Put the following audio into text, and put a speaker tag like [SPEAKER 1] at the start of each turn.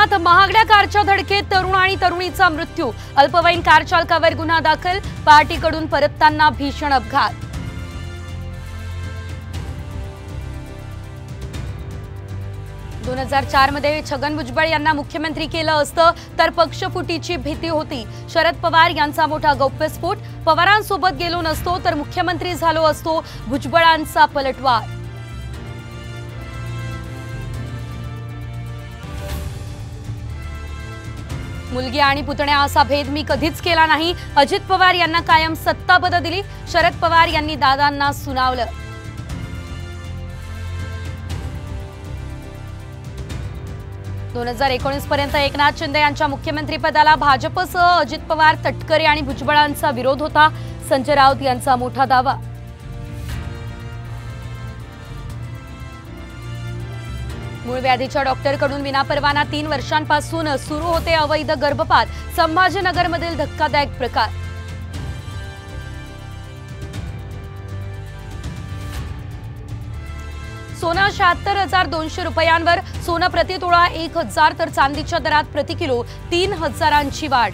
[SPEAKER 1] पुण्यात महागड्या कारच्या धडकेत तरुण आणि तरुणीचा मृत्यू। अल्पवयीन कार चालकावर गुन्हा दाखल। पार्टीकडून परतताना भीषण अपघात। दोन 2004 मध्ये छगन भुजबळ यांना मुख्यमंत्री केलं असतं तर पक्षफुटीची भीती होती। शरद पवार यांचा मोठा गौप्यस्फोट। पवारांसोबत गेलो नसतो तर मुख्यमंत्री झालो असतो। भुजबळांचा पलटवार। मुलगी आणि पुतण्या असा भेद मी कधीच केला नाही। अजित पवार यांना कायम सत्तापद दिली। शरद पवार यांनी दादांना सुनावलं। दोन 2019 पर्यंत एकनाथ शिंदे यांच्या मुख्यमंत्रीपदाला भाजपसह अजित पवार, तटकरे आणि भुजबळांचा विरोध होता। संजय राऊत यांचा मोठा दावा। मूळ व्याधीच्या डॉक्टरकडून विनापरवाना 3 वर्षांपासून सुरू होते अवैध गर्भपात। संभाजीनगरमधील धक्कादायक प्रकार। सोनं 76,200 रुपयांवर। सोनं प्रति तोळा 1,000 तर चांदीच्या दरात प्रति किलो 3,000ची वाढ।